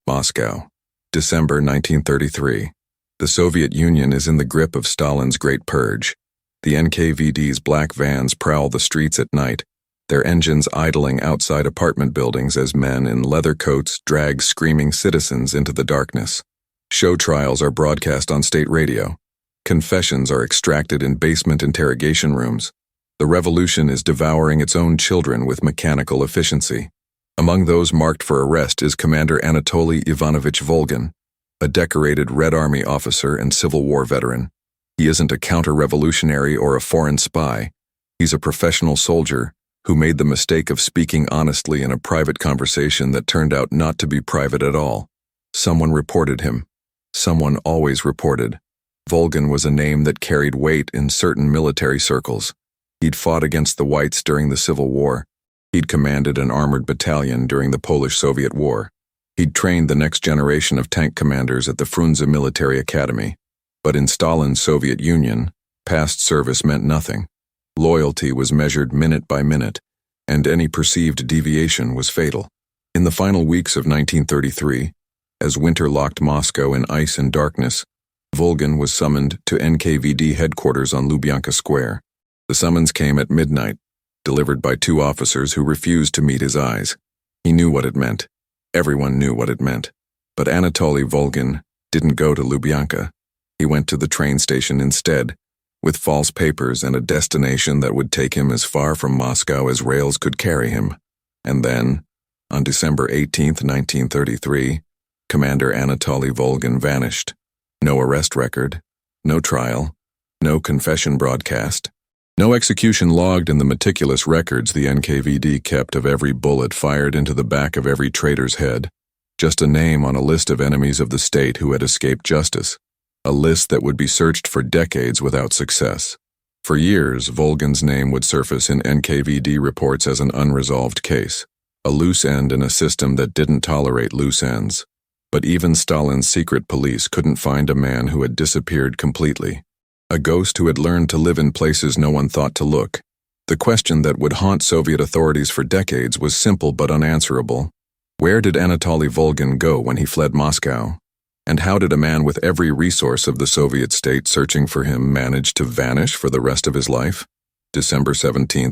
Moscow, December 1933. The Soviet Union is in the grip of Stalin's Great Purge. The NKVD's black vans prowl the streets at night, their engines idling outside apartment buildings as men in leather coats drag screaming citizens into the darkness. Show trials are broadcast on state radio. Confessions are extracted in basement interrogation rooms. The revolution is devouring its own children with mechanical efficiency. Among those marked for arrest is Commander Anatoly Ivanovich Volgin, a decorated Red Army officer and Civil War veteran. He isn't a counter-revolutionary or a foreign spy. He's a professional soldier who made the mistake of speaking honestly in a private conversation that turned out not to be private at all. Someone reported him. Someone always reported. Volgin was a name that carried weight in certain military circles. He'd fought against the Whites during the Civil War. He'd commanded an armored battalion during the Polish-Soviet War. He'd trained the next generation of tank commanders at the Frunze Military Academy. But in Stalin's Soviet Union, past service meant nothing. Loyalty was measured minute by minute, and any perceived deviation was fatal. In the final weeks of 1933, as winter locked Moscow in ice and darkness, Volgin was summoned to NKVD headquarters on Lubyanka Square. The summons came at midnight, delivered by two officers who refused to meet his eyes. He knew what it meant. Everyone knew what it meant. But Anatoly Volgin didn't go to Lubyanka. He went to the train station instead, with false papers and a destination that would take him as far from Moscow as rails could carry him. And then, on December 18, 1933, Commander Anatoly Volgin vanished. No arrest record, no trial, no confession broadcast. No execution logged in the meticulous records the NKVD kept of every bullet fired into the back of every traitor's head. Just a name on a list of enemies of the state who had escaped justice. A list that would be searched for decades without success. For years, Volgin's name would surface in NKVD reports as an unresolved case. A loose end in a system that didn't tolerate loose ends. But even Stalin's secret police couldn't find a man who had disappeared completely. A ghost who had learned to live in places no one thought to look. The question that would haunt Soviet authorities for decades was simple but unanswerable. Where did Anatoly Volgin go when he fled Moscow? And how did a man with every resource of the Soviet state searching for him manage to vanish for the rest of his life? December 17,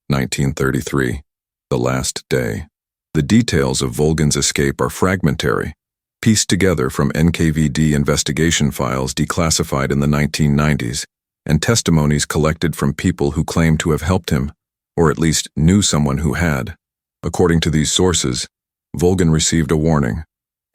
1933. The last day. The details of Volgin's escape are fragmentary, pieced together from NKVD investigation files declassified in the 1990s, and testimonies collected from people who claimed to have helped him, or at least knew someone who had. According to these sources, Volgin received a warning.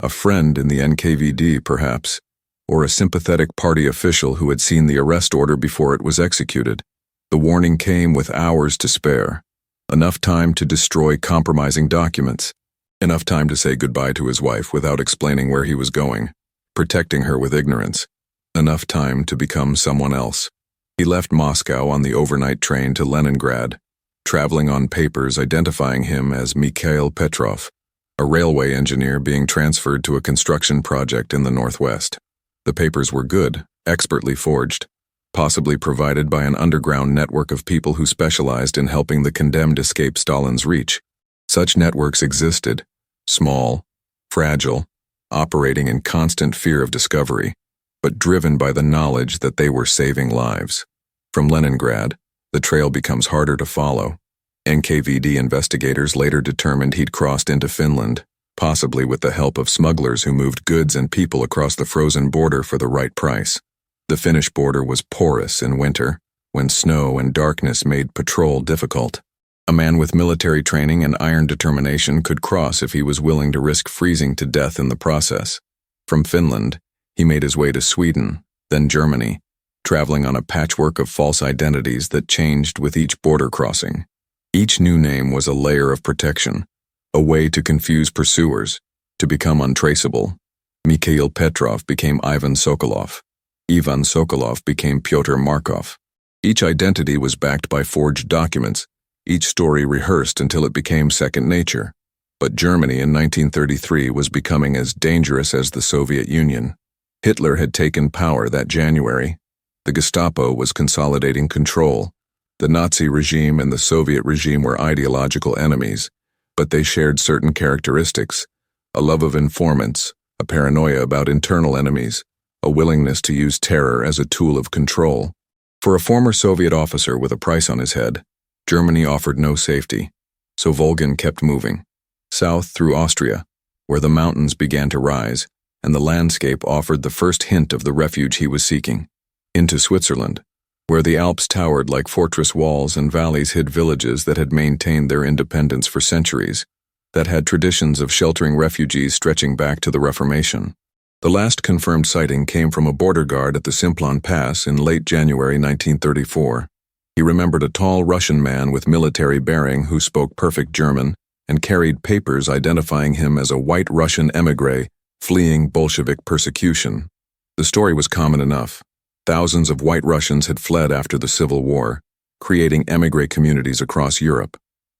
A friend in the NKVD, perhaps, or a sympathetic party official who had seen the arrest order before it was executed. The warning came with hours to spare. Enough time to destroy compromising documents. Enough time to say goodbye to his wife without explaining where he was going, protecting her with ignorance. Enough time to become someone else. He left Moscow on the overnight train to Leningrad, traveling on papers identifying him as Mikhail Petrov, a railway engineer being transferred to a construction project in the Northwest. The papers were good, expertly forged, possibly provided by an underground network of people who specialized in helping the condemned escape Stalin's reach. Such networks existed, small, fragile, operating in constant fear of discovery, but driven by the knowledge that they were saving lives. From Leningrad, the trail becomes harder to follow. NKVD investigators later determined he'd crossed into Finland, possibly with the help of smugglers who moved goods and people across the frozen border for the right price. The Finnish border was porous in winter, when snow and darkness made patrol difficult. A man with military training and iron determination could cross if he was willing to risk freezing to death in the process. From Finland, he made his way to Sweden, then Germany, traveling on a patchwork of false identities that changed with each border crossing. Each new name was a layer of protection, a way to confuse pursuers, to become untraceable. Mikhail Petrov became Ivan Sokolov. Ivan Sokolov became Pyotr Markov. Each identity was backed by forged documents, each story rehearsed until it became second nature. But Germany in 1933 was becoming as dangerous as the Soviet Union. Hitler had taken power that January. The Gestapo was consolidating control. The Nazi regime and the Soviet regime were ideological enemies, but they shared certain characteristics: A love of informants, a paranoia about internal enemies, a willingness to use terror as a tool of control. For a former Soviet officer with a price on his head, Germany offered no safety, so Volgin kept moving, south through Austria, where the mountains began to rise, and the landscape offered the first hint of the refuge he was seeking, into Switzerland, where the Alps towered like fortress walls and valleys hid villages that had maintained their independence for centuries, that had traditions of sheltering refugees stretching back to the Reformation. The last confirmed sighting came from a border guard at the Simplon Pass in late January 1934. He remembered a tall Russian man with military bearing who spoke perfect German and carried papers identifying him as a white Russian émigré fleeing Bolshevik persecution. The story was common enough. Thousands of white Russians had fled after the Civil War, creating émigré communities across Europe.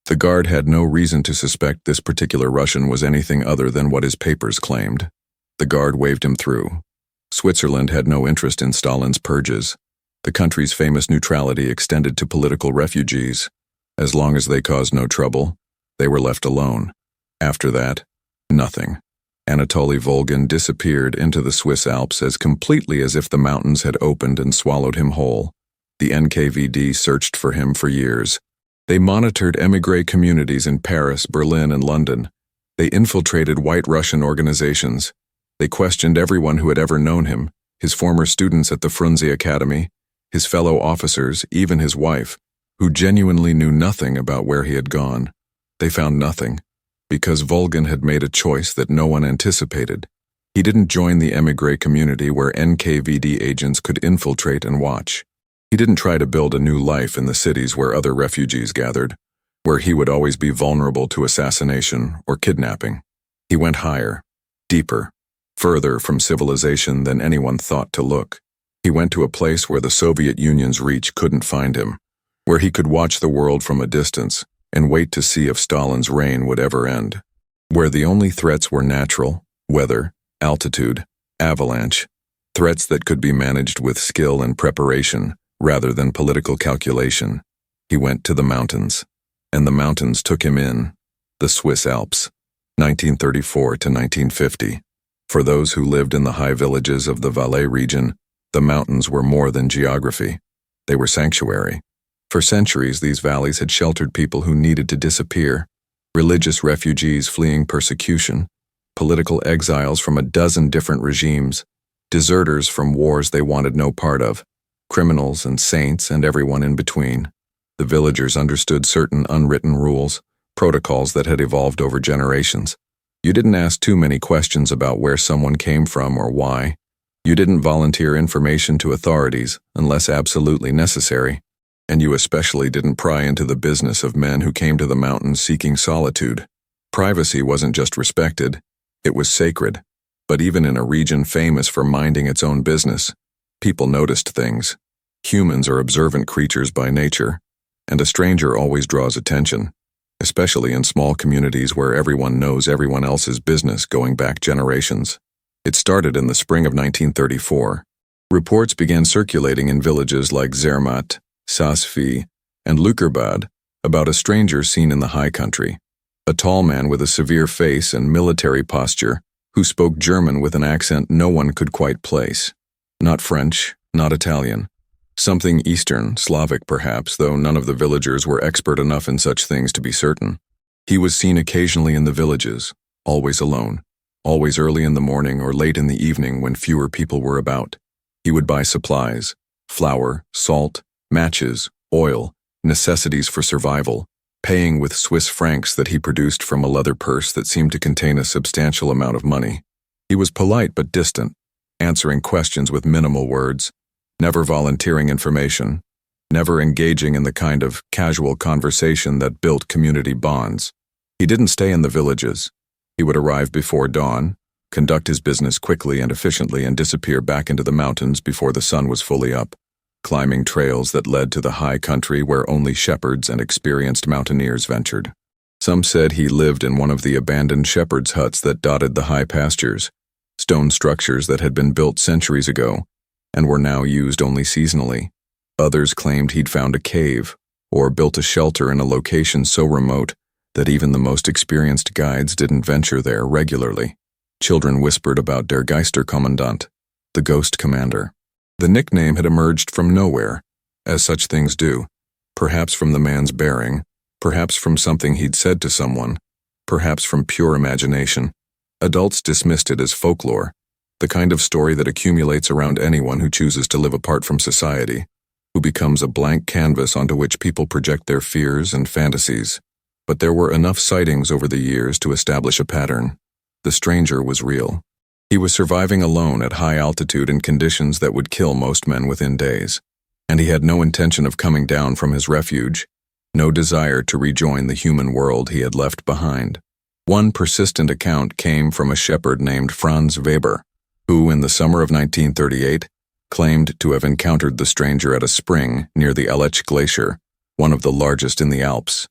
The guard had no reason to suspect this particular Russian was anything other than what his papers claimed. The guard waved him through. Switzerland had no interest in Stalin's purges. The country's famous neutrality extended to political refugees. As long as they caused no trouble, they were left alone. After that, nothing. Anatoly Volgin disappeared into the Swiss Alps as completely as if the mountains had opened and swallowed him whole. The NKVD searched for him for years. They monitored émigré communities in Paris, Berlin, and London. They infiltrated white Russian organizations. They questioned everyone who had ever known him, his former students at the Frunze Academy, his fellow officers, even his wife, who genuinely knew nothing about where he had gone. They found nothing, because Volgin had made a choice that no one anticipated. He didn't join the émigré community where NKVD agents could infiltrate and watch. He didn't try to build a new life in the cities where other refugees gathered, where he would always be vulnerable to assassination or kidnapping. He went higher, deeper, further from civilization than anyone thought to look. He went to a place where the Soviet Union's reach couldn't find him, where he could watch the world from a distance and wait to see if Stalin's reign would ever end, where the only threats were natural, weather, altitude, avalanche, threats that could be managed with skill and preparation rather than political calculation. He went to the mountains, and the mountains took him in, the Swiss Alps, 1934 to 1950. For those who lived in the high villages of the Valais region, the mountains were more than geography. They were sanctuary. For centuries, these valleys had sheltered people who needed to disappear, religious refugees fleeing persecution, political exiles from a dozen different regimes, deserters from wars they wanted no part of, criminals and saints and everyone in between. The villagers understood certain unwritten rules, protocols that had evolved over generations. You didn't ask too many questions about where someone came from or why. You didn't volunteer information to authorities unless absolutely necessary. And you especially didn't pry into the business of men who came to the mountains seeking solitude. Privacy wasn't just respected, it was sacred. But even in a region famous for minding its own business, people noticed things. Humans are observant creatures by nature, and a stranger always draws attention, especially in small communities where everyone knows everyone else's business going back generations. It started in the spring of 1934. Reports began circulating in villages like Zermatt, Saas-Fee, and Lükerbad about a stranger seen in the high country, a tall man with a severe face and military posture who spoke German with an accent no one could quite place. Not French, not Italian. Something Eastern, Slavic perhaps, though none of the villagers were expert enough in such things to be certain. He was seen occasionally in the villages, always alone, always early in the morning or late in the evening when fewer people were about. He would buy supplies, flour, salt, matches, oil, necessities for survival, paying with Swiss francs that he produced from a leather purse that seemed to contain a substantial amount of money. He was polite but distant, answering questions with minimal words, never volunteering information, never engaging in the kind of casual conversation that built community bonds. He didn't stay in the villages. He would arrive before dawn, conduct his business quickly and efficiently, and disappear back into the mountains before the sun was fully up, climbing trails that led to the high country where only shepherds and experienced mountaineers ventured. Some said he lived in one of the abandoned shepherds' huts that dotted the high pastures, stone structures that had been built centuries ago and were now used only seasonally. Others claimed he'd found a cave or built a shelter in a location so remote that even the most experienced guides didn't venture there regularly. Children whispered about Der Geisterkommandant, the ghost commander. The nickname had emerged from nowhere, as such things do, perhaps from the man's bearing, perhaps from something he'd said to someone, perhaps from pure imagination. Adults dismissed it as folklore, the kind of story that accumulates around anyone who chooses to live apart from society, who becomes a blank canvas onto which people project their fears and fantasies. But there were enough sightings over the years to establish a pattern. The stranger was real. He was surviving alone at high altitude in conditions that would kill most men within days. And he had no intention of coming down from his refuge, no desire to rejoin the human world he had left behind. One persistent account came from a shepherd named Franz Weber, who, in the summer of 1938, claimed to have encountered the stranger at a spring near the Aletsch Glacier, one of the largest in the Alps.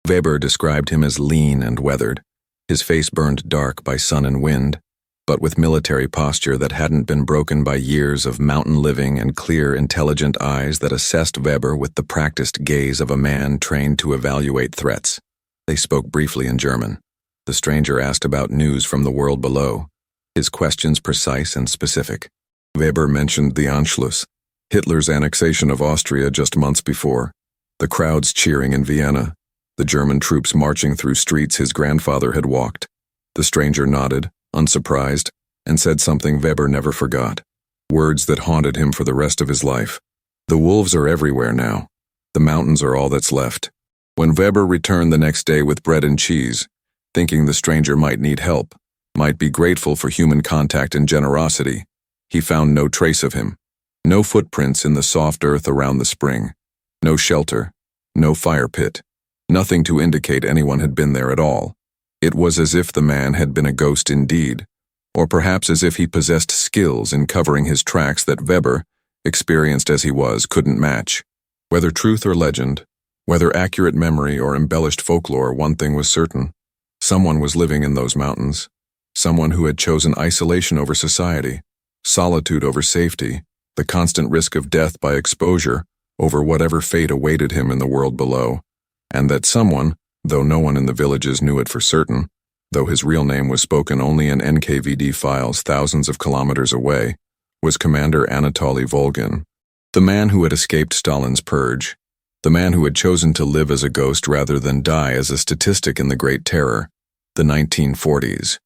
Weber described him as lean and weathered, his face burned dark by sun and wind, but with military posture that hadn't been broken by years of mountain living and clear, intelligent eyes that assessed Weber with the practiced gaze of a man trained to evaluate threats. They spoke briefly in German. The stranger asked about news from the world below, his questions precise and specific. Weber mentioned the Anschluss, Hitler's annexation of Austria just months before, the crowds cheering in Vienna, the German troops marching through streets his grandfather had walked. The stranger nodded, unsurprised, and said something Weber never forgot, words that haunted him for the rest of his life. The wolves are everywhere now. The mountains are all that's left. When Weber returned the next day with bread and cheese, thinking the stranger might need help, might be grateful for human contact and generosity, he found no trace of him. No footprints in the soft earth around the spring. No shelter. No fire pit. Nothing to indicate anyone had been there at all. It was as if the man had been a ghost indeed, or perhaps as if he possessed skills in covering his tracks that Weber, experienced as he was, couldn't match. Whether truth or legend, whether accurate memory or embellished folklore, one thing was certain. Someone was living in those mountains. Someone who had chosen isolation over society, solitude over safety, the constant risk of death by exposure over whatever fate awaited him in the world below. And that someone, though no one in the villages knew it for certain, though his real name was spoken only in NKVD files thousands of kilometers away, was Commander Anatoly Volgin, the man who had escaped Stalin's purge, the man who had chosen to live as a ghost rather than die as a statistic in the Great Terror, the 1940s.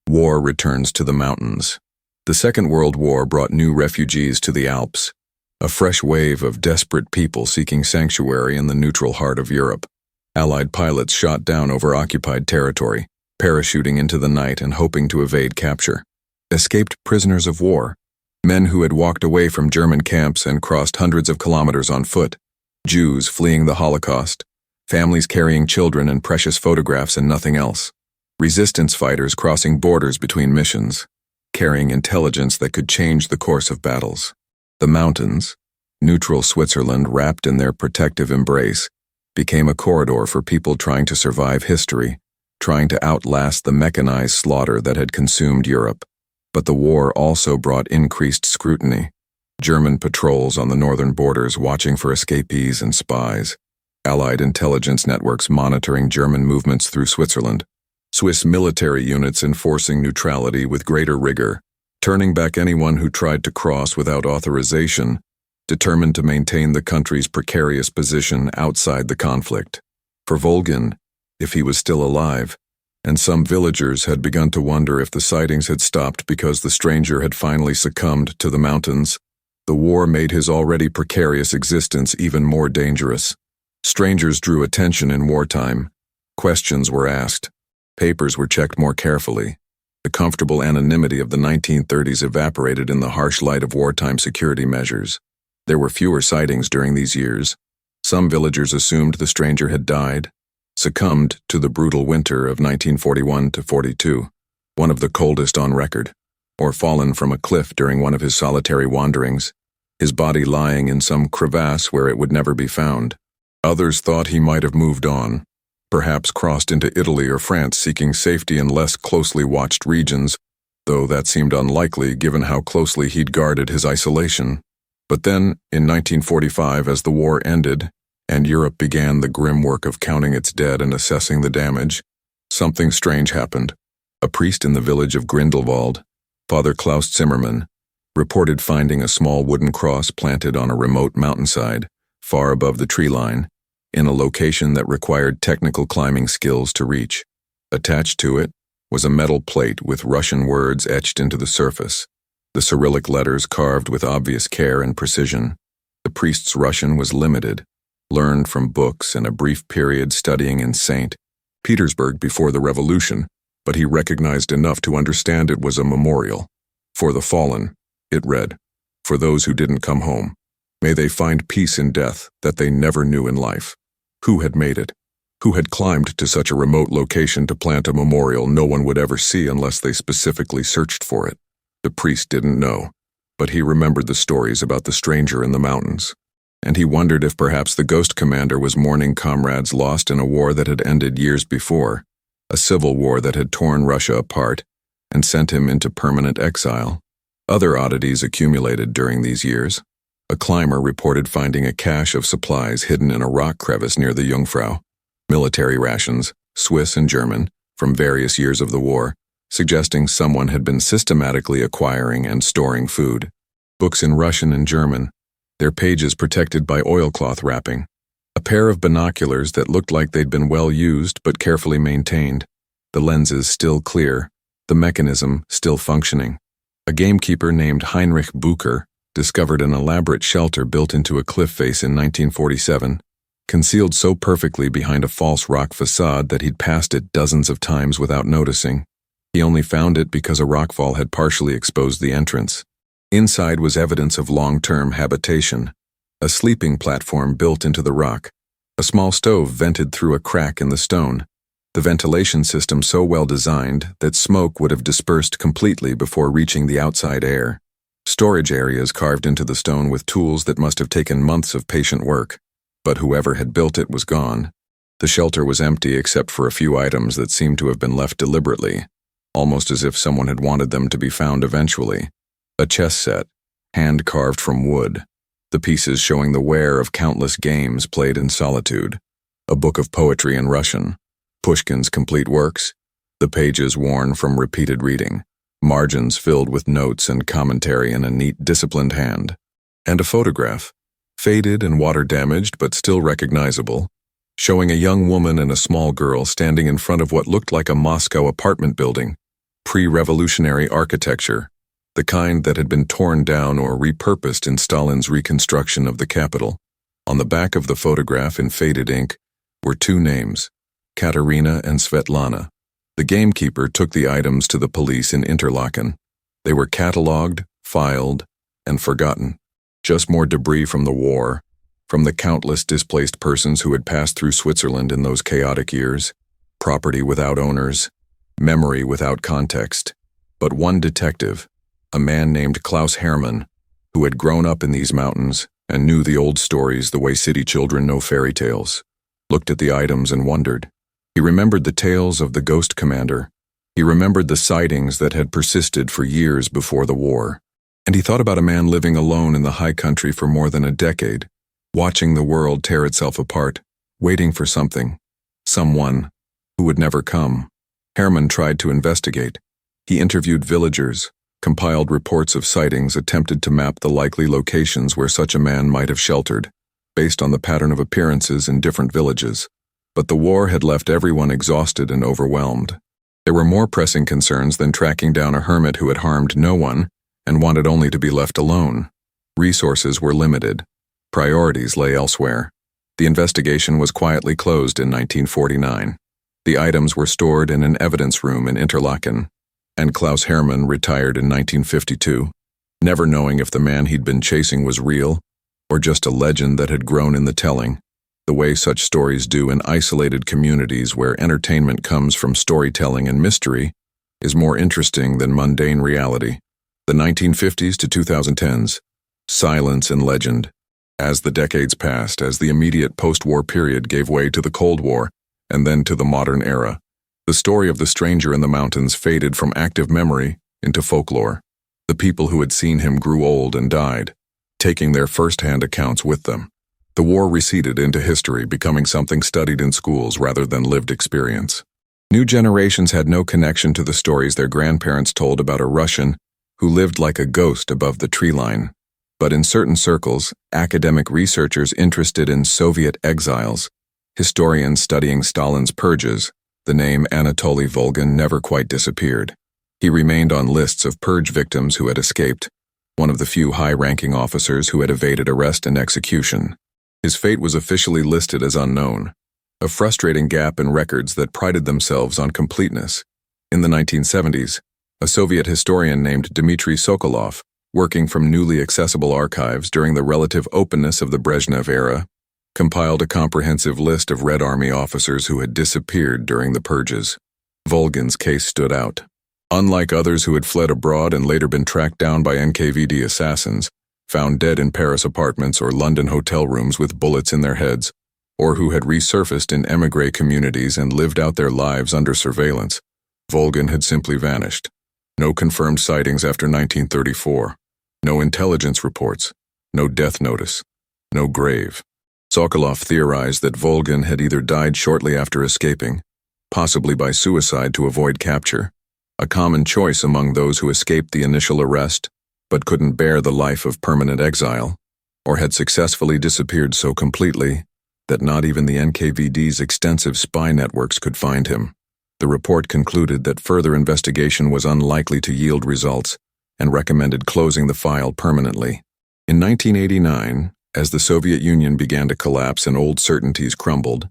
War returns to the mountains. The Second World War brought new refugees to the Alps, a fresh wave of desperate people seeking sanctuary in the neutral heart of Europe. Allied pilots shot down over occupied territory, parachuting into the night and hoping to evade capture. Escaped prisoners of war, men who had walked away from German camps and crossed hundreds of kilometers on foot, Jews fleeing the Holocaust, families carrying children and precious photographs and nothing else, resistance fighters crossing borders between missions, carrying intelligence that could change the course of battles. The mountains, neutral Switzerland wrapped in their protective embrace, became a corridor for people trying to survive history, trying to outlast the mechanized slaughter that had consumed Europe. But the war also brought increased scrutiny. German patrols on the northern borders watching for escapees and spies, Allied intelligence networks monitoring German movements through Switzerland, Swiss military units enforcing neutrality with greater rigor, turning back anyone who tried to cross without authorization, determined to maintain the country's precarious position outside the conflict. For Volgin, if he was still alive, and some villagers had begun to wonder if the sightings had stopped because the stranger had finally succumbed to the mountains, the war made his already precarious existence even more dangerous. Strangers drew attention in wartime. Questions were asked. Papers were checked more carefully. The comfortable anonymity of the 1930s evaporated in the harsh light of wartime security measures. There were fewer sightings during these years. Some villagers assumed the stranger had died, succumbed to the brutal winter of 1941 to 42, one of the coldest on record, or fallen from a cliff during one of his solitary wanderings, his body lying in some crevasse where it would never be found. Others thought he might have moved on, perhaps crossed into Italy or France seeking safety in less closely watched regions, though that seemed unlikely given how closely he'd guarded his isolation. But then, in 1945, as the war ended, and Europe began the grim work of counting its dead and assessing the damage, something strange happened. A priest in the village of Grindelwald, Father Klaus Zimmermann, reported finding a small wooden cross planted on a remote mountainside, far above the tree line, in a location that required technical climbing skills to reach. Attached to it was a metal plate with Russian words etched into the surface, the Cyrillic letters carved with obvious care and precision. The priest's Russian was limited, learned from books and a brief period studying in St. Petersburg before the revolution, but he recognized enough to understand it was a memorial. For the fallen, it read, for those who didn't come home, may they find peace in death that they never knew in life. Who had made it? Who had climbed to such a remote location to plant a memorial no one would ever see unless they specifically searched for it? The priest didn't know, but he remembered the stories about the stranger in the mountains, and he wondered if perhaps the ghost commander was mourning comrades lost in a war that had ended years before, a civil war that had torn Russia apart and sent him into permanent exile. Other oddities accumulated during these years. A climber reported finding a cache of supplies hidden in a rock crevice near the Jungfrau. Military rations, Swiss and German, from various years of the war, suggesting someone had been systematically acquiring and storing food. Books in Russian and German, their pages protected by oilcloth wrapping. A pair of binoculars that looked like they'd been well used but carefully maintained. The lenses still clear, the mechanism still functioning. A gamekeeper named Heinrich Bucher discovered an elaborate shelter built into a cliff face in 1947, concealed so perfectly behind a false rock facade that he'd passed it dozens of times without noticing. He only found it because a rockfall had partially exposed the entrance. Inside was evidence of long-term habitation, a sleeping platform built into the rock, a small stove vented through a crack in the stone, the ventilation system so well designed that smoke would have dispersed completely before reaching the outside air, storage areas carved into the stone with tools that must have taken months of patient work. But whoever had built it was gone. The shelter was empty except for a few items that seemed to have been left deliberately, almost as if someone had wanted them to be found eventually. A chess set, hand-carved from wood, the pieces showing the wear of countless games played in solitude. A book of poetry in Russian, Pushkin's complete works, the pages worn from repeated reading, margins filled with notes and commentary in a neat, disciplined hand. And a photograph, faded and water-damaged but still recognizable, showing a young woman and a small girl standing in front of what looked like a Moscow apartment building, pre-revolutionary architecture, the kind that had been torn down or repurposed in Stalin's reconstruction of the capital. On the back of the photograph in faded ink were two names, Katerina and Svetlana. The gamekeeper took the items to the police in Interlaken. They were catalogued, filed, and forgotten. Just more debris from the war, from the countless displaced persons who had passed through Switzerland in those chaotic years, property without owners, memory without context. But one detective, a man named Klaus Hermann, who had grown up in these mountains and knew the old stories the way city children know fairy tales, looked at the items and wondered. He remembered the tales of the ghost commander. He remembered the sightings that had persisted for years before the war. And he thought about a man living alone in the high country for more than a decade, watching the world tear itself apart, waiting for something, someone, who would never come. Hermann tried to investigate. He interviewed villagers, compiled reports of sightings, attempted to map the likely locations where such a man might have sheltered, based on the pattern of appearances in different villages. But the war had left everyone exhausted and overwhelmed. There were more pressing concerns than tracking down a hermit who had harmed no one and wanted only to be left alone. Resources were limited. Priorities lay elsewhere. The investigation was quietly closed in 1949. The items were stored in an evidence room in Interlaken, and Klaus Hermann retired in 1952, never knowing if the man he'd been chasing was real or just a legend that had grown in the telling, the way such stories do in isolated communities where entertainment comes from storytelling and mystery is more interesting than mundane reality. The 1950s to 2010s, silence and legend. As the decades passed, as the immediate post-war period gave way to the Cold War and then to the modern era, the story of the stranger in the mountains faded from active memory into folklore. The people who had seen him grew old and died, taking their first-hand accounts with them. The war receded into history, becoming something studied in schools rather than lived experience. New generations had no connection to the stories their grandparents told about a Russian who lived like a ghost above the tree line. But in certain circles, academic researchers interested in Soviet exiles, historians studying Stalin's purges, the name Anatoly Volgin never quite disappeared. He remained on lists of purge victims who had escaped, one of the few high-ranking officers who had evaded arrest and execution. His fate was officially listed as unknown, a frustrating gap in records that prided themselves on completeness. In the 1970s, a Soviet historian named Dmitry Sokolov, working from newly accessible archives during the relative openness of the Brezhnev era, compiled a comprehensive list of Red Army officers who had disappeared during the purges. Volgin's case stood out. Unlike others who had fled abroad and later been tracked down by NKVD assassins, found dead in Paris apartments or London hotel rooms with bullets in their heads, or who had resurfaced in émigré communities and lived out their lives under surveillance, Volgin had simply vanished. No confirmed sightings after 1934. No intelligence reports. No death notice. No grave. Sokolov theorized that Volgin had either died shortly after escaping, possibly by suicide to avoid capture, a common choice among those who escaped the initial arrest but couldn't bear the life of permanent exile, or had successfully disappeared so completely that not even the NKVD's extensive spy networks could find him. The report concluded that further investigation was unlikely to yield results and recommended closing the file permanently. In 1989, as the Soviet Union began to collapse and old certainties crumbled,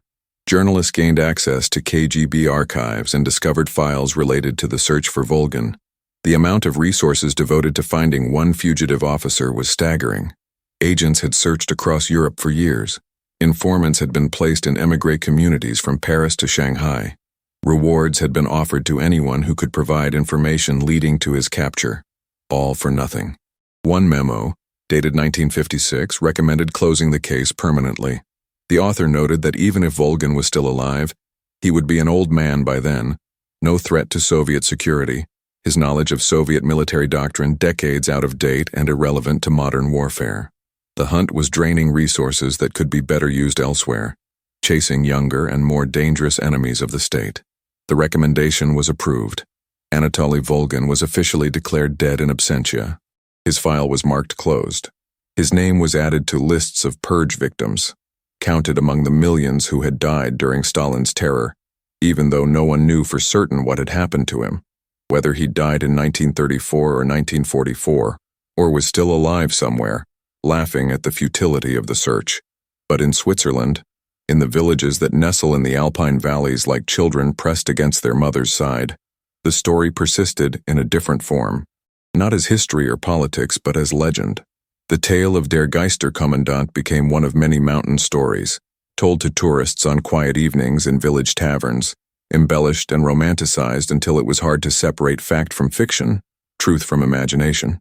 journalists gained access to KGB archives and discovered files related to the search for Volgin. The amount of resources devoted to finding one fugitive officer was staggering. Agents had searched across Europe for years. Informants had been placed in émigré communities from Paris to Shanghai. Rewards had been offered to anyone who could provide information leading to his capture. All for nothing. One memo, dated 1956, recommended closing the case permanently. The author noted that even if Volgin was still alive, he would be an old man by then, no threat to Soviet security, his knowledge of Soviet military doctrine decades out of date and irrelevant to modern warfare. The hunt was draining resources that could be better used elsewhere, chasing younger and more dangerous enemies of the state. The recommendation was approved. Anatoly Volgin was officially declared dead in absentia. His file was marked closed. His name was added to lists of purge victims, counted among the millions who had died during Stalin's terror, even though no one knew for certain what had happened to him, whether he died in 1934 or 1944, or was still alive somewhere, laughing at the futility of the search. But in Switzerland, in the villages that nestle in the Alpine valleys like children pressed against their mother's side, the story persisted in a different form, not as history or politics, but as legend. The tale of Der Geisterkommandant became one of many mountain stories, told to tourists on quiet evenings in village taverns, embellished and romanticized until it was hard to separate fact from fiction, truth from imagination.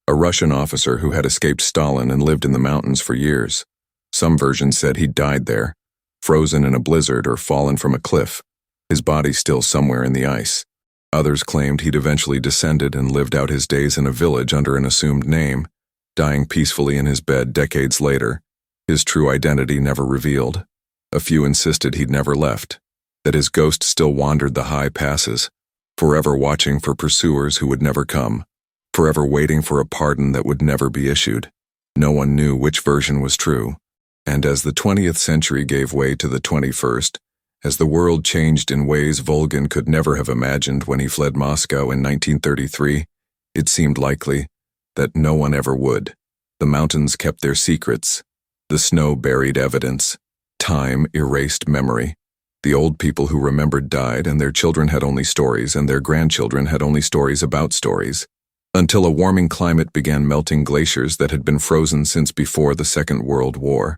A Russian officer who had escaped Stalin and lived in the mountains for years. Some versions said he died there, frozen in a blizzard or fallen from a cliff, his body still somewhere in the ice. Others claimed he'd eventually descended and lived out his days in a village under an assumed name, dying peacefully in his bed decades later, his true identity never revealed. A few insisted he'd never left, that his ghost still wandered the high passes, forever watching for pursuers who would never come, forever waiting for a pardon that would never be issued. No one knew which version was true. And as the 20th century gave way to the 21st, as the world changed in ways Volgin could never have imagined when he fled Moscow in 1933, it seemed likely that no one ever would. The mountains kept their secrets. The snow buried evidence. Time erased memory. The old people who remembered died, and their children had only stories, and their grandchildren had only stories about stories, until a warming climate began melting glaciers that had been frozen since before the Second World War.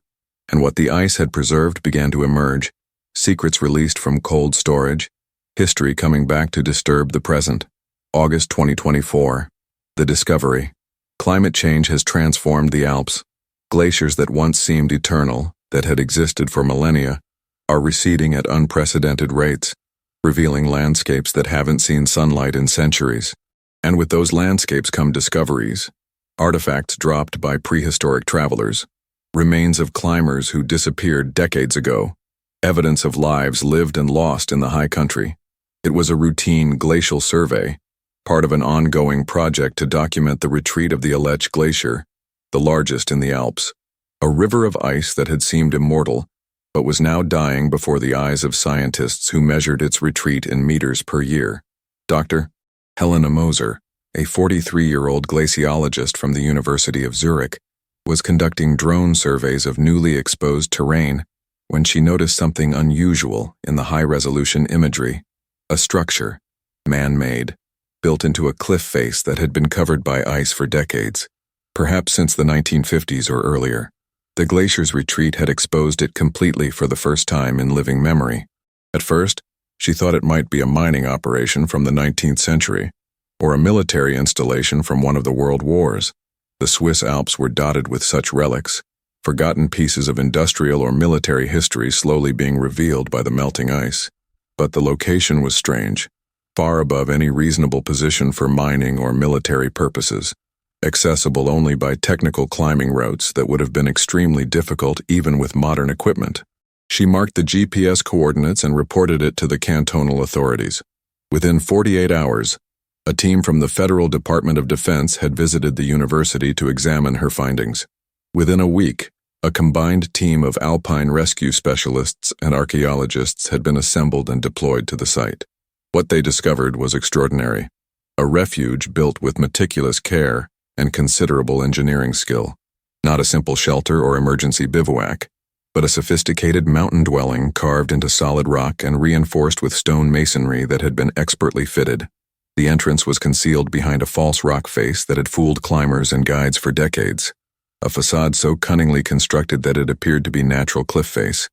And what the ice had preserved began to emerge, secrets released from cold storage, history coming back to disturb the present. August 2024. The discovery. Climate change has transformed the Alps. Glaciers that once seemed eternal, that had existed for millennia, are receding at unprecedented rates, revealing landscapes that haven't seen sunlight in centuries. And with those landscapes come discoveries, artifacts dropped by prehistoric travelers, Remains of climbers who disappeared decades ago. Evidence of lives lived and lost in the high country. It was a routine glacial survey, part of an ongoing project to document the retreat of the Aletsch Glacier, the largest in the Alps, a river of ice that had seemed immortal, but was now dying before the eyes of scientists who measured its retreat in meters per year. Dr. Helena Moser, a 43-year-old glaciologist from the University of Zurich, was conducting drone surveys of newly exposed terrain when she noticed something unusual in the high-resolution imagery. A structure, man-made, built into a cliff face that had been covered by ice for decades, perhaps since the 1950s or earlier. The glacier's retreat had exposed it completely for the first time in living memory. At first, she thought it might be a mining operation from the 19th century, or a military installation from one of the world wars. The Swiss Alps were dotted with such relics, forgotten pieces of industrial or military history slowly being revealed by the melting ice. But the location was strange, far above any reasonable position for mining or military purposes, accessible only by technical climbing routes that would have been extremely difficult even with modern equipment. She marked the GPS coordinates and reported it to the cantonal authorities. Within 48 hours, a team from the Federal Department of Defense had visited the university to examine her findings. Within a week, a combined team of Alpine rescue specialists and archaeologists had been assembled and deployed to the site. What they discovered was extraordinary. A refuge built with meticulous care and considerable engineering skill. Not a simple shelter or emergency bivouac, but a sophisticated mountain dwelling carved into solid rock and reinforced with stone masonry that had been expertly fitted. The entrance was concealed behind a false rock face that had fooled climbers and guides for decades. A facade so cunningly constructed that it appeared to be natural cliff face,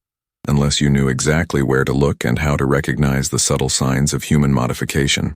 unless you knew exactly where to look and how to recognize the subtle signs of human modification.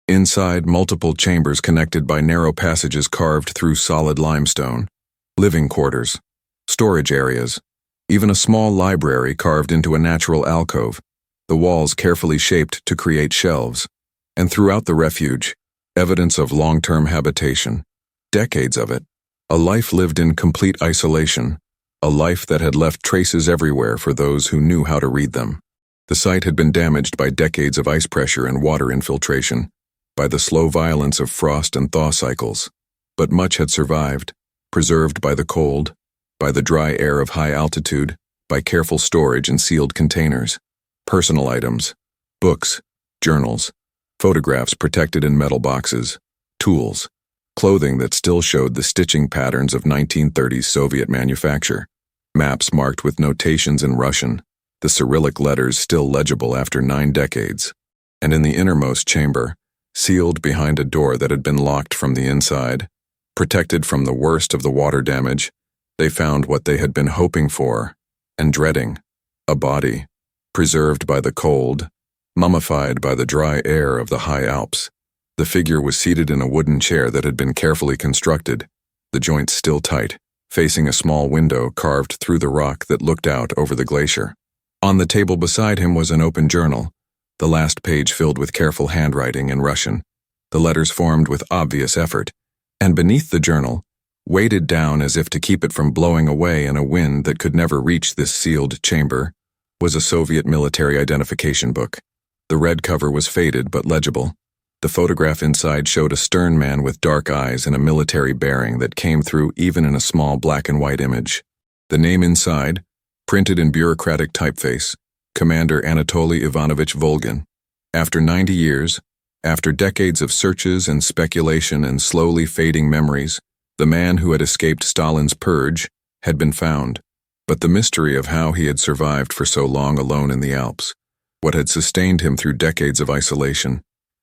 Inside, multiple chambers connected by narrow passages carved through solid limestone, living quarters, storage areas, even a small library carved into a natural alcove, the walls carefully shaped to create shelves, and throughout the refuge, evidence of long-term habitation, decades of it. A life lived in complete isolation, a life that had left traces everywhere for those who knew how to read them. The site had been damaged by decades of ice pressure and water infiltration, by the slow violence of frost and thaw cycles, but much had survived, preserved by the cold, by the dry air of high altitude, by careful storage in sealed containers. Personal items, books, journals, photographs protected in metal boxes, tools, clothing that still showed the stitching patterns of 1930s Soviet manufacture, maps marked with notations in Russian, the Cyrillic letters still legible after 9 decades. And in the innermost chamber, sealed behind a door that had been locked from the inside, protected from the worst of the water damage, they found what they had been hoping for and dreading: a body, preserved by the cold, mummified by the dry air of the high Alps. The figure was seated in a wooden chair that had been carefully constructed, the joints still tight, facing a small window carved through the rock that looked out over the glacier. On the table beside him was an open journal, the last page filled with careful handwriting in Russian, the letters formed with obvious effort, and beneath the journal, weighted down as if to keep it from blowing away in a wind that could never reach this sealed chamber, was a Soviet military identification book. The red cover was faded but legible. The photograph inside showed a stern man with dark eyes and a military bearing that came through even in a small black and white image. The name inside, printed in bureaucratic typeface, Commander Anatoly Ivanovich Volgin. After 90 years, after decades of searches and speculation and slowly fading memories, the man who had escaped Stalin's purge had been found. But the mystery of how he had survived for so long alone in the Alps, what had sustained him through decades of isolation,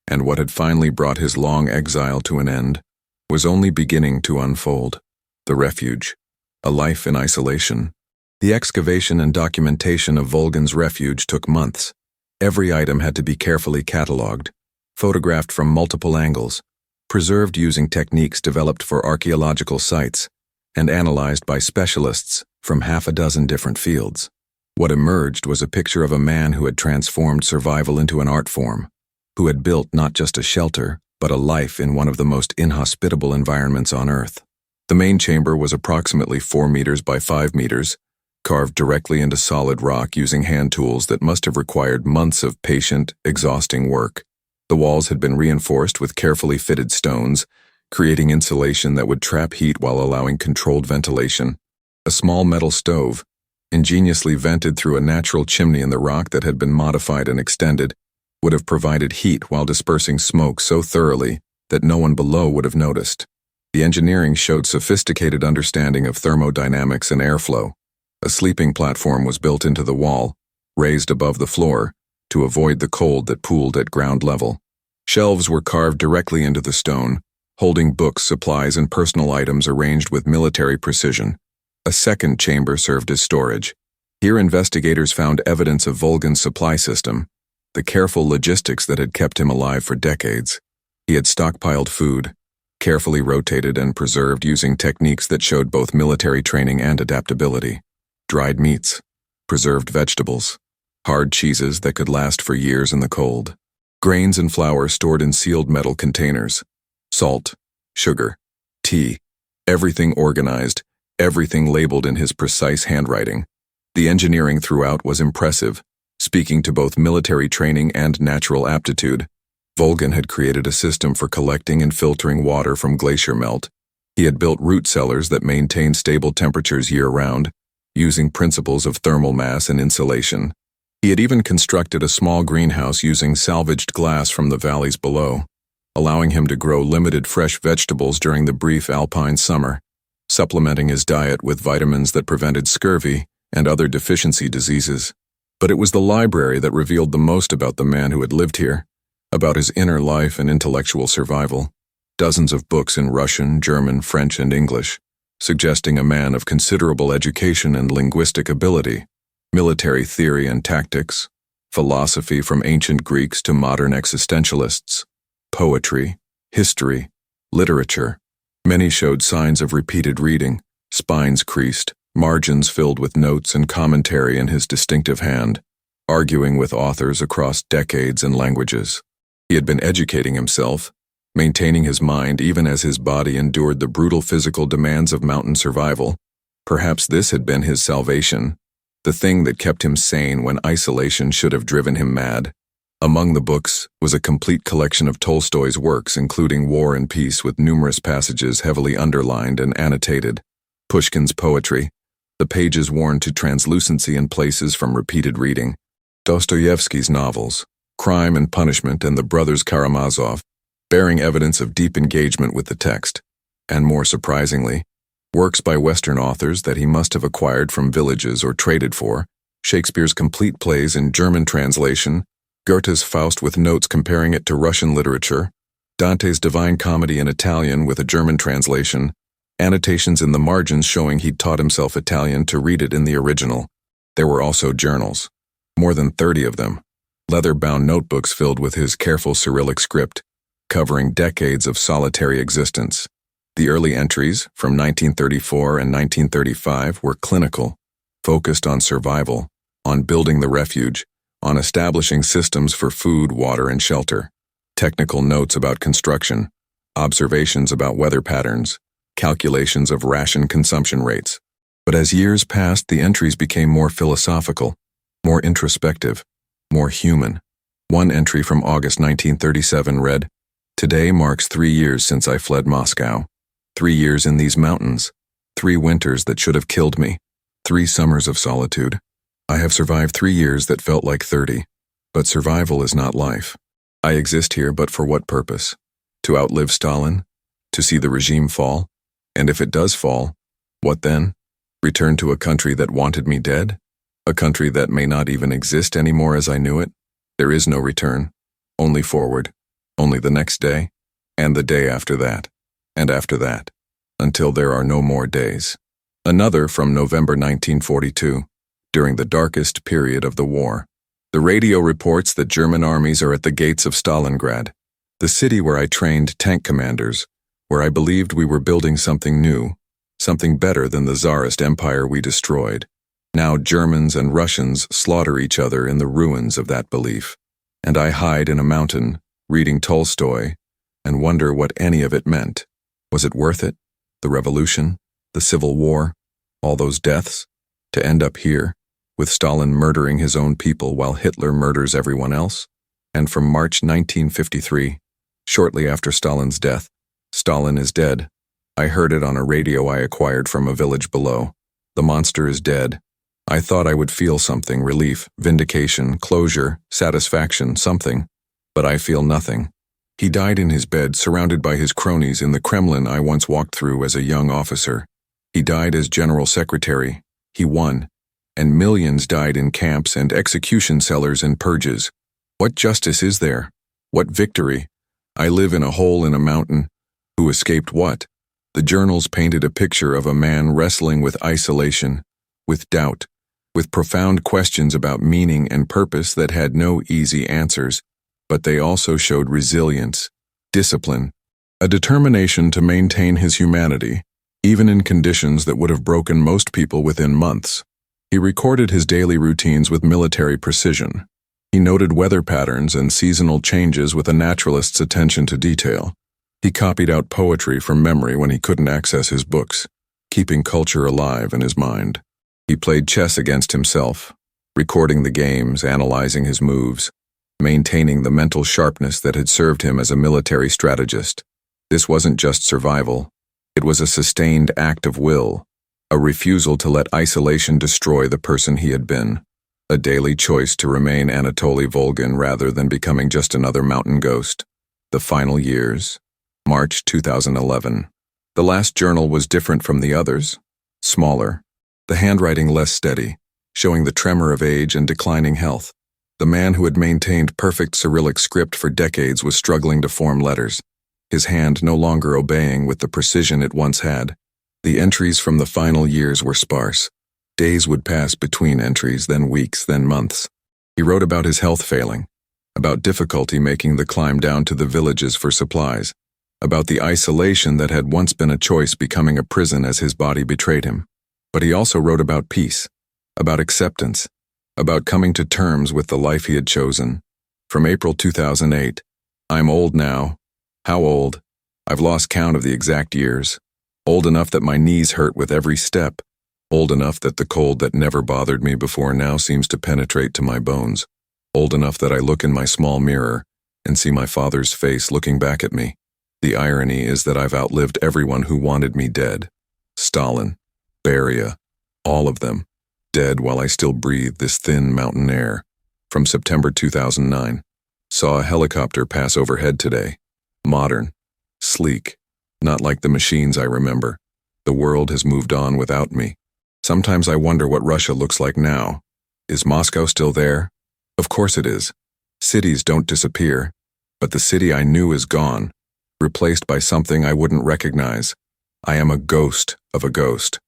and what had finally brought his long exile to an end, was only beginning to unfold. The refuge, a life in isolation. The excavation and documentation of Volgin's refuge took months. Every item had to be carefully catalogued, photographed from multiple angles, preserved using techniques developed for archaeological sites, and analyzed by specialists from 6 different fields. What emerged was a picture of a man who had transformed survival into an art form, who had built not just a shelter, but a life in one of the most inhospitable environments on Earth. The main chamber was approximately 4 meters by 5 meters, carved directly into solid rock using hand tools that must have required months of patient, exhausting work. The walls had been reinforced with carefully fitted stones, creating insulation that would trap heat while allowing controlled ventilation. A small metal stove, ingeniously vented through a natural chimney in the rock that had been modified and extended, would have provided heat while dispersing smoke so thoroughly that no one below would have noticed. The engineering showed sophisticated understanding of thermodynamics and airflow. A sleeping platform was built into the wall, raised above the floor, to avoid the cold that pooled at ground level. Shelves were carved directly into the stone, holding books, supplies, and personal items arranged with military precision. A second chamber served as storage. Here investigators found evidence of Volgan's supply system, the careful logistics that had kept him alive for decades. He had stockpiled food, carefully rotated and preserved using techniques that showed both military training and adaptability. Dried meats, preserved vegetables, hard cheeses that could last for years in the cold, grains and flour stored in sealed metal containers, salt, sugar, tea, everything organized, everything labeled in his precise handwriting. The engineering throughout was impressive, speaking to both military training and natural aptitude. Volgan had created a system for collecting and filtering water from glacier melt. He had built root cellars that maintained stable temperatures year-round, using principles of thermal mass and insulation. He had even constructed a small greenhouse using salvaged glass from the valleys below, allowing him to grow limited fresh vegetables during the brief Alpine summer, supplementing his diet with vitamins that prevented scurvy and other deficiency diseases. But it was the library that revealed the most about the man who had lived here, about his inner life and intellectual survival. Dozens of books in Russian, German, French, and English, suggesting a man of considerable education and linguistic ability, military theory and tactics, philosophy from ancient Greeks to modern existentialists, poetry, history, literature. Many showed signs of repeated reading, spines creased, margins filled with notes and commentary in his distinctive hand, arguing with authors across decades and languages. He had been educating himself, maintaining his mind even as his body endured the brutal physical demands of mountain survival. Perhaps this had been his salvation, the thing that kept him sane when isolation should have driven him mad. Among the books was a complete collection of Tolstoy's works, including War and Peace, with numerous passages heavily underlined and annotated, Pushkin's poetry, the pages worn to translucency in places from repeated reading, Dostoevsky's novels, Crime and Punishment and the Brothers Karamazov, bearing evidence of deep engagement with the text, and more surprisingly, works by Western authors that he must have acquired from villages or traded for, Shakespeare's complete plays in German translation, Goethe's Faust with notes comparing it to Russian literature, Dante's Divine Comedy in Italian with a German translation, annotations in the margins showing he'd taught himself Italian to read it in the original. There were also journals, more than 30 of them, leather-bound notebooks filled with his careful Cyrillic script, covering decades of solitary existence. The early entries, from 1934 and 1935, were clinical, focused on survival, on building the refuge, on establishing systems for food, water, and shelter. Technical notes about construction, observations about weather patterns, calculations of ration consumption rates. But as years passed, the entries became more philosophical, more introspective, more human. One entry from August 1937 read, "Today marks 3 years since I fled Moscow. 3 years in these mountains. 3 winters that should have killed me. 3 summers of solitude. I have survived 3 years that felt like 30. But survival is not life. I exist here, but for what purpose? To outlive Stalin? To see the regime fall? And if it does fall, what then? Return to a country that wanted me dead? A country that may not even exist anymore as I knew it? There is no return. Only forward. Only the next day, and the day after that, and after that, until there are no more days." Another from November 1942, during the darkest period of the war. "The radio reports that German armies are at the gates of Stalingrad, the city where I trained tank commanders, where I believed we were building something new, something better than the Tsarist empire we destroyed. Now Germans and Russians slaughter each other in the ruins of that belief, and I hide in a mountain, reading Tolstoy, and wonder what any of it meant. Was it worth it? The revolution, the civil war, all those deaths, to end up here, with Stalin murdering his own people while Hitler murders everyone else. And from March 1953, shortly after Stalin's death, Stalin is dead. I heard it on a radio I acquired from a village below. The monster is dead. I thought I would feel something, relief, vindication, closure, satisfaction, something. But I feel nothing. He died in his bed, surrounded by his cronies in the Kremlin I once walked through as a young officer. He died as general secretary. He won. And millions died in camps and execution cellars and purges. What justice is there? What victory? I live in a hole in a mountain. Who escaped what? The journals painted a picture of a man wrestling with isolation, with doubt, with profound questions about meaning and purpose that had no easy answers, but they also showed resilience, discipline, a determination to maintain his humanity, even in conditions that would have broken most people within months. He recorded his daily routines with military precision. He noted weather patterns and seasonal changes with a naturalist's attention to detail. He copied out poetry from memory when he couldn't access his books, keeping culture alive in his mind. He played chess against himself, recording the games, analyzing his moves, maintaining the mental sharpness that had served him as a military strategist. This wasn't just survival. It was a sustained act of will, a refusal to let isolation destroy the person he had been, a daily choice to remain Anatoly Volgin rather than becoming just another mountain ghost. The final years. March 2011. The last journal was different from the others, smaller, the handwriting less steady, showing the tremor of age and declining health. The man who had maintained perfect Cyrillic script for decades was struggling to form letters, his hand no longer obeying with the precision it once had. The entries from the final years were sparse. Days would pass between entries, then weeks, then months. He wrote about his health failing, about difficulty making the climb down to the villages for supplies, about the isolation that had once been a choice becoming a prison as his body betrayed him. But he also wrote about peace, about acceptance, about coming to terms with the life he had chosen. From April 2008, I'm old now. How old? I've lost count of the exact years. Old enough that my knees hurt with every step. Old enough that the cold that never bothered me before now seems to penetrate to my bones. Old enough that I look in my small mirror and see my father's face looking back at me. The irony is that I've outlived everyone who wanted me dead. Stalin, Beria, all of them, dead while I still breathe this thin mountain air. From September 2009. Saw a helicopter pass overhead today. Modern, sleek, not like the machines I remember. The world has moved on without me. Sometimes I wonder what Russia looks like now. Is Moscow still there? Of course it is. Cities don't disappear, but the city I knew is gone, replaced by something I wouldn't recognize. I am a ghost of a ghost,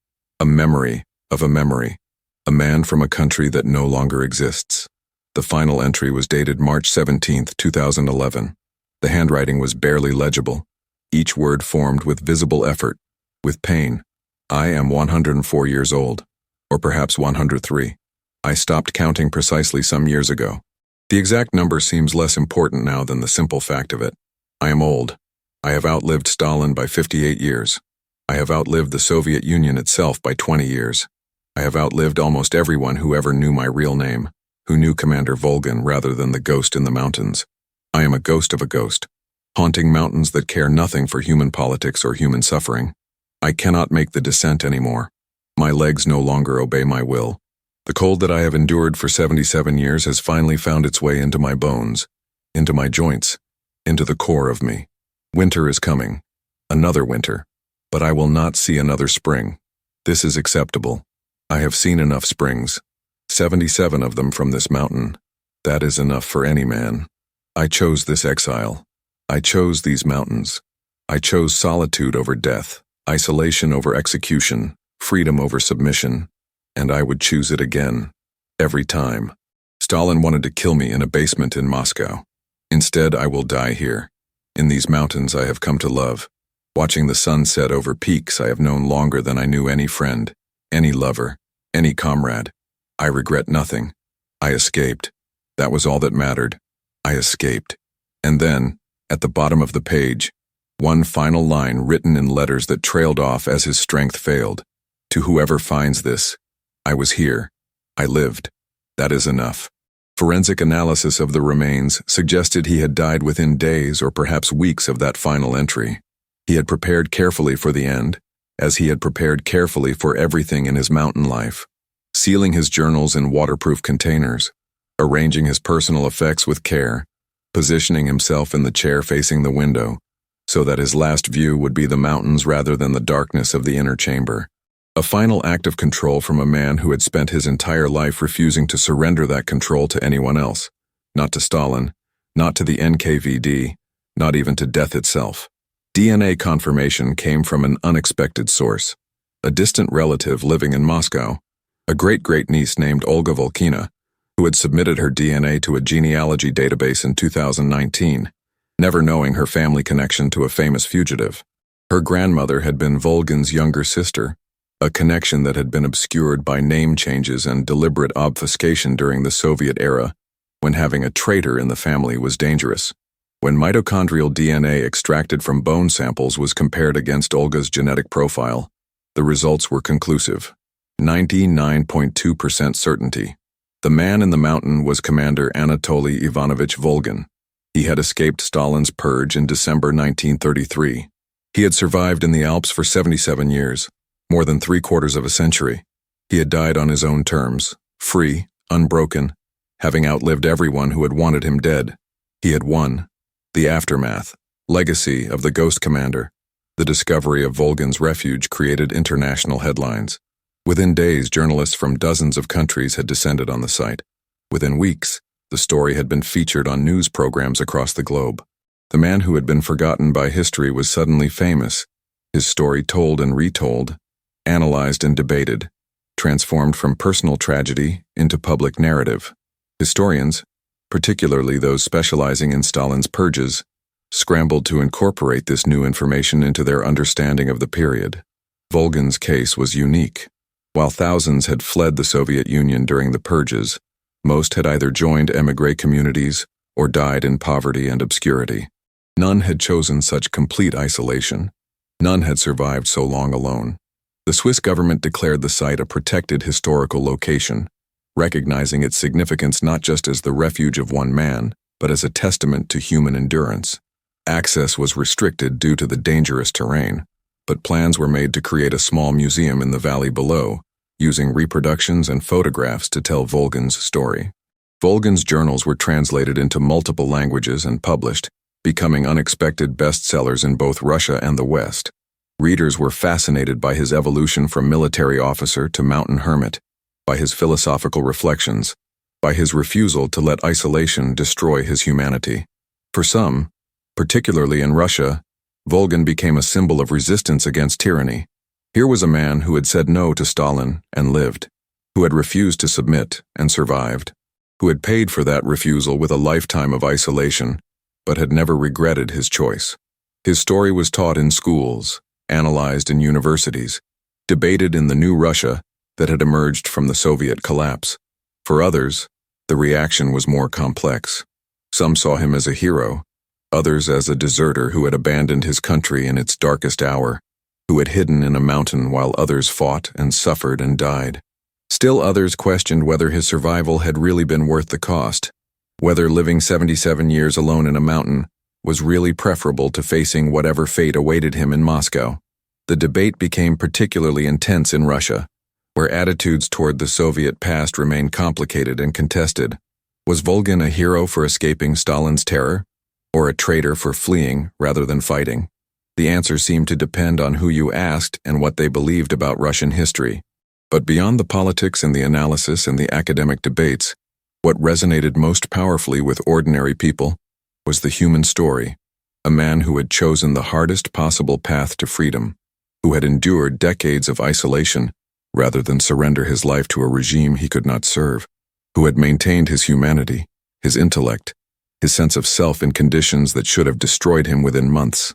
a memory of a memory, a man from a country that no longer exists. The final entry was dated March 17, 2011. The handwriting was barely legible, each word formed with visible effort, with pain. I am 104 years old, or perhaps 103. I stopped counting precisely some years ago. The exact number seems less important now than the simple fact of it. I am old. I have outlived Stalin by 58 years. I have outlived the Soviet Union itself by 20 years. I have outlived almost everyone who ever knew my real name, who knew Commander Volgin rather than the ghost in the mountains. I am a ghost of a ghost, haunting mountains that care nothing for human politics or human suffering. I cannot make the descent anymore. My legs no longer obey my will. The cold that I have endured for 77 years has finally found its way into my bones, into my joints, into the core of me. Winter is coming, another winter, but I will not see another spring. This is acceptable. I have seen enough springs, 77 of them from this mountain. That is enough for any man. I chose this exile. I chose these mountains. I chose solitude over death, isolation over execution, freedom over submission, and I would choose it again, every time. Stalin wanted to kill me in a basement in Moscow. Instead, I will die here. In these mountains I have come to love. Watching the sun set over peaks I have known longer than I knew any friend, any lover, any comrade. I regret nothing. I escaped. That was all that mattered. I escaped. And then, at the bottom of the page, One final line written in letters that trailed off as his strength failed. To whoever finds this, I was here. I lived. That is enough. Forensic analysis of the remains suggested he had died within days or perhaps weeks of that final entry. He had prepared carefully for the end, as he had prepared carefully for everything in his mountain life, sealing his journals in waterproof containers, arranging his personal effects with care, positioning himself in the chair facing the window, so that his last view would be the mountains rather than the darkness of the inner chamber. A final act of control from a man who had spent his entire life refusing to surrender that control to anyone else, not to Stalin, not to the NKVD, not even to death itself. DNA confirmation came from an unexpected source. A distant relative living in Moscow, a great-great-niece named Olga Volkina, who had submitted her DNA to a genealogy database in 2019, never knowing her family connection to a famous fugitive. Her grandmother had been Volgin's younger sister, a connection that had been obscured by name changes and deliberate obfuscation during the Soviet era, when having a traitor in the family was dangerous. When mitochondrial DNA extracted from bone samples was compared against Olga's genetic profile, the results were conclusive. 99.2% certainty. The man in the mountain was Commander Anatoly Ivanovich Volgin. He had escaped Stalin's purge in December 1933. He had survived in the Alps for 77 years, more than 3/4 of a century. He had died on his own terms, free, unbroken, having outlived everyone who had wanted him dead. He had won. The aftermath, legacy of the Ghost Commander, the discovery of Volgin's Refuge created international headlines. Within days, journalists from dozens of countries had descended on the site. Within weeks, the story had been featured on news programs across the globe. The man who had been forgotten by history was suddenly famous, his story told and retold, analyzed and debated, transformed from personal tragedy into public narrative. Historians, particularly those specializing in Stalin's purges, scrambled to incorporate this new information into their understanding of the period. Volgin's case was unique. While thousands had fled the Soviet Union during the purges, most had either joined émigré communities or died in poverty and obscurity. None had chosen such complete isolation. None had survived so long alone. The Swiss government declared the site a protected historical location, recognizing its significance not just as the refuge of one man, but as a testament to human endurance. Access was restricted due to the dangerous terrain, but plans were made to create a small museum in the valley below, using reproductions and photographs to tell Volgin's story. Volgin's journals were translated into multiple languages and published, becoming unexpected bestsellers in both Russia and the West. Readers were fascinated by his evolution from military officer to mountain hermit, by his philosophical reflections, by his refusal to let isolation destroy his humanity. For some, particularly in Russia, Volgin became a symbol of resistance against tyranny. Here was a man who had said no to Stalin and lived, who had refused to submit and survived, who had paid for that refusal with a lifetime of isolation, but had never regretted his choice. His story was taught in schools, analyzed in universities, debated in the new Russia that had emerged from the Soviet collapse. For others, the reaction was more complex. Some saw him as a hero, others as a deserter who had abandoned his country in its darkest hour, who had hidden in a mountain while others fought and suffered and died. Still others questioned whether his survival had really been worth the cost, whether living 77 years alone in a mountain was really preferable to facing whatever fate awaited him in Moscow. The debate became particularly intense in Russia, where attitudes toward the Soviet past remained complicated and contested. Was Volgin a hero for escaping Stalin's terror, or a traitor for fleeing rather than fighting? The answer seemed to depend on who you asked and what they believed about Russian history. But beyond the politics and the analysis and the academic debates, what resonated most powerfully with ordinary people was the human story, a man who had chosen the hardest possible path to freedom, who had endured decades of isolation rather than surrender his life to a regime he could not serve, who had maintained his humanity, his intellect, his sense of self in conditions that should have destroyed him within months.